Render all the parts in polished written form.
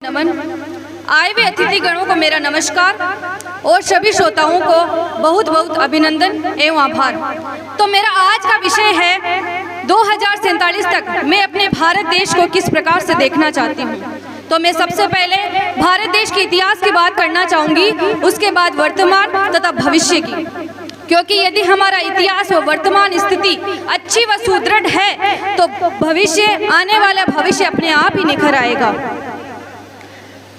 नमन। आए हुए अतिथि गणों को मेरा नमस्कार और सभी श्रोताओं को बहुत बहुत अभिनंदन एवं आभार। तो मेरा आज का विषय है 2047 तक मैं अपने भारत देश को किस प्रकार से देखना चाहती हूँ। तो मैं सबसे पहले भारत देश के इतिहास की बात करना चाहूँगी, उसके बाद वर्तमान तथा भविष्य की, क्योंकि यदि हमारा इतिहास व वर्तमान स्थिति अच्छी व सुदृढ़ है तो भविष्य, आने वाला भविष्य अपने आप ही निखर आएगा।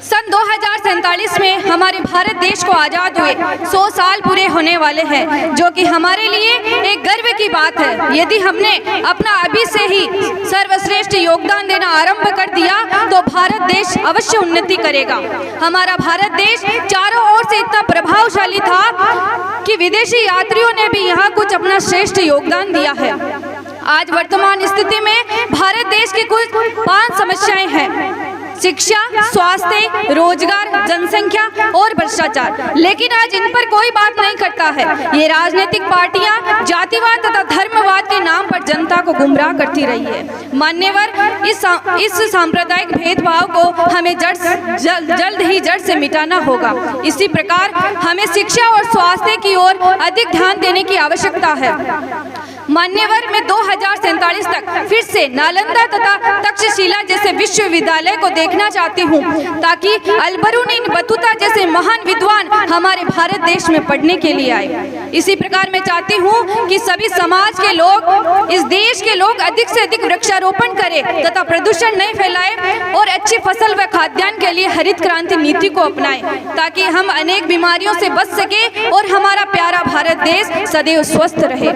सन 2047 में हमारे भारत देश को आज़ाद हुए 100 साल पूरे होने वाले हैं, जो कि हमारे लिए एक गर्व की बात है। यदि हमने अपना अभी से ही सर्वश्रेष्ठ योगदान देना आरंभ कर दिया तो भारत देश अवश्य उन्नति करेगा। हमारा भारत देश चारों ओर से इतना प्रभावशाली था कि विदेशी यात्रियों ने भी यहाँ कुछ अपना श्रेष्ठ योगदान दिया है। आज वर्तमान स्थिति में भारत देश की कुल 5 समस्याएं हैं: शिक्षा, स्वास्थ्य, रोजगार, जनसंख्या और भ्रष्टाचार। लेकिन आज इन पर कोई बात नहीं करता है। ये राजनीतिक पार्टियां जातिवाद तथा धर्मवाद के नाम पर जनता को गुमराह करती रही है। मान्यवर, इस सांप्रदायिक भेदभाव को हमें जल्द ही जड़ से मिटाना होगा। इसी प्रकार हमें शिक्षा और स्वास्थ्य की ओर अधिक ध्यान देने की आवश्यकता है। मान्यवर, मैं 2047 तक फिर से नालंदा तथा तक्षशिला जैसे विश्वविद्यालय को देखना चाहती हूँ, ताकि अलबरूनी बतूता जैसे महान विद्वान हमारे भारत देश में पढ़ने के लिए आए। इसी प्रकार मैं चाहती हूँ कि सभी समाज के लोग, इस देश के लोग अधिक से अधिक वृक्षारोपण करें तथा प्रदूषण नहीं फैलाएं और अच्छी फसल व खाद्यान्न के लिए हरित क्रांति नीति को अपनाएं, ताकि हम अनेक बीमारियों से बच सके और हमारा प्यारा भारत देश सदैव स्वस्थ रहे।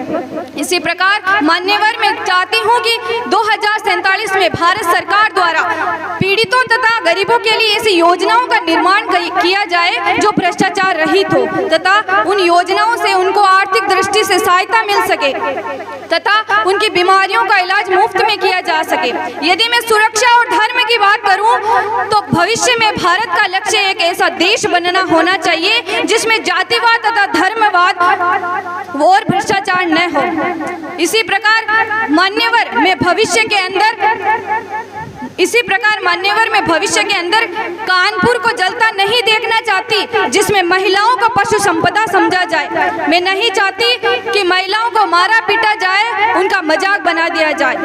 इसी प्रकार मान्यवर, मैं चाहती हूँ कि 2047 में भारत सरकार द्वारा पीड़ितों तथा गरीबों के लिए ऐसी योजनाओं का निर्माण किया जाए जो भ्रष्टाचार रहित हो तथा उन योजनाओं से उनको आर्थिक दृष्टि से सहायता मिल सके तथा उनकी बीमारियों का इलाज मुफ्त में किया जा सके। यदि मैं सुरक्षा और धर्म की बात करूं तो भविष्य में भारत का लक्ष्य एक ऐसा देश बनना होना चाहिए जिसमें जातिवाद तथा धर्मवाद और भ्रष्टाचार न हो। इसी प्रकार मान्यवर, मैं भविष्य के अंदर कानपुर को जलता नहीं देखना चाहती, जिसमें महिलाओं को पशु संपदा समझा जाए। मैं नहीं चाहती कि महिलाओं को मारा पीटा जाए, उनका मजाक बना दिया जाए,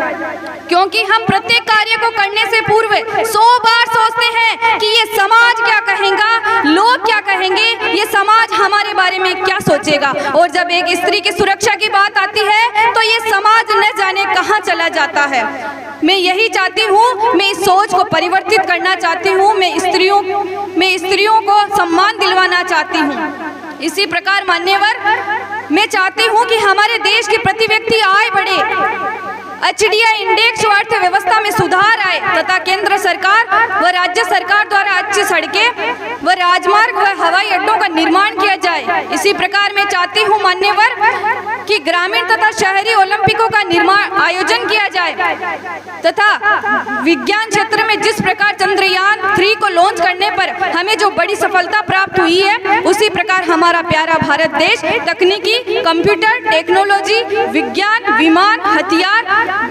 क्योंकि हम प्रत्येक कार्य को करने से पूर्व 100 बार सोचते हैं कि ये समाज क्या कहेगा, लोग क्या कहेंगे, ये समाज हमारे बारे में क्या सोचेगा। और जब एक स्त्री की सुरक्षा की बात आती है तो ये समाज न जाने कहाँ चला जाता है। मैं यही चाहती हूँ, मैं इस सोच को परिवर्तित करना चाहती हूँ। मैं स्त्रियों को सम्मान दिलवाना चाहती हूँ। इसी प्रकार मान्यवर, मैं चाहती हूँ कि हमारे देश की प्रति व्यक्ति आय बढ़े, HDI इंडेक्स अर्थव्यवस्था में सुधार आए तथा केंद्र सरकार व राज्य सरकार द्वारा अच्छी सड़कें व राजमार्ग व हवाई अड्डों का निर्माण किया जाए। इसी प्रकार मैं चाहती हूँ मान्यवर कि ग्रामीण तथा शहरी ओलंपिकों का आयोजन किया जाए तथा विज्ञान क्षेत्र में जिस प्रकार चंद्रयान 3 को लॉन्च करने पर हमें जो बड़ी सफलता प्राप्त हुई है, उसी प्रकार हमारा प्यारा भारत देश तकनीकी, कंप्यूटर टेक्नोलॉजी, विज्ञान, विमान, हथियार,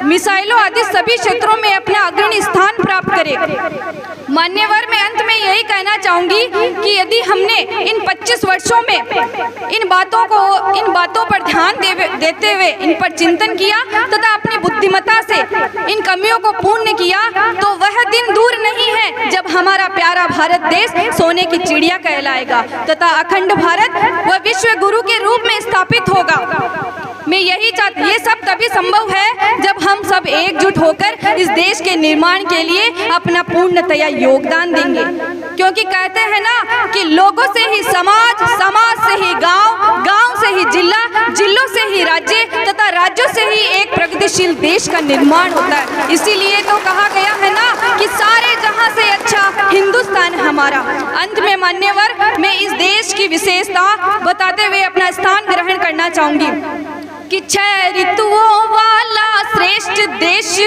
मिसाइलों आदि सभी क्षेत्रों में अपना अग्रणी स्थान प्राप्त करे। मान्यवर, मैं अंत में यही कहना चाहूंगी कि यदि हमने इन 25 वर्षों में इन बातों पर ध्यान देते हुए इन पर चिंतन किया तथा अपनी बुद्धिमत्ता से इन कमियों को पूर्ण किया तो वह दिन दूर नहीं है जब हमारा प्यारा भारत देश सोने की चिड़िया कहलाएगा तथा अखंड भारत व विश्व गुरु के रूप में स्थापित होगा। मैं यही चाहती, ये सब तभी संभव है जब हम सब एकजुट होकर इस देश के निर्माण के लिए अपना पूर्णतया योगदान देंगे, क्योंकि कहते हैं ना कि लोगों से ही समाज, समाज से ही गांव, गांव से ही जिला, जिलों से ही राज्य तथा राज्यों से ही एक प्रगतिशील देश का निर्माण होता है। इसीलिए तो कहा गया है ना कि सारे जहां से अच्छा हिंदुस्तान हमारा। अंत में मान्यवर, मैं इस देश की विशेषता बताते हुए अपना स्थान ग्रहण करना चाहूंगी कि 6 ऋतुओं वाला श्रेष्ठ देश,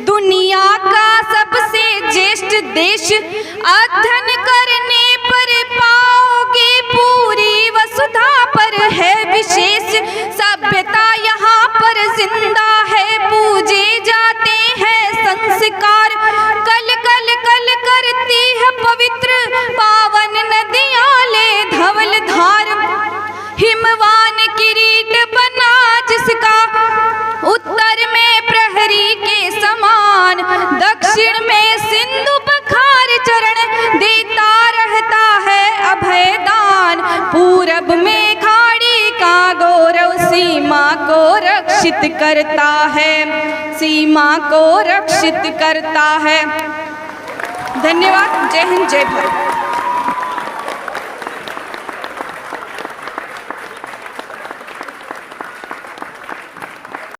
दुनिया का सबसे ज्येष्ठ देश, अध्ययन करने पर पाओगे पूरी वसुधा पर है विशेष, सभ्यता यहाँ पर जिंदा है, पूजे जाते हैं संस्कार, कल कल कल करती है पवित्र पावन नदियां ले धवल धार, हिमवान किरीट बना जिसका, उत्तर में प्रहरी के समान, दक्षिण में सिंधु पखार चरण देता रहता है अभयदान, पूरब में खाड़ी का गौरव सीमा को रक्षित करता है, सीमा को रक्षित करता है। धन्यवाद। जय हिंद, जय भारत।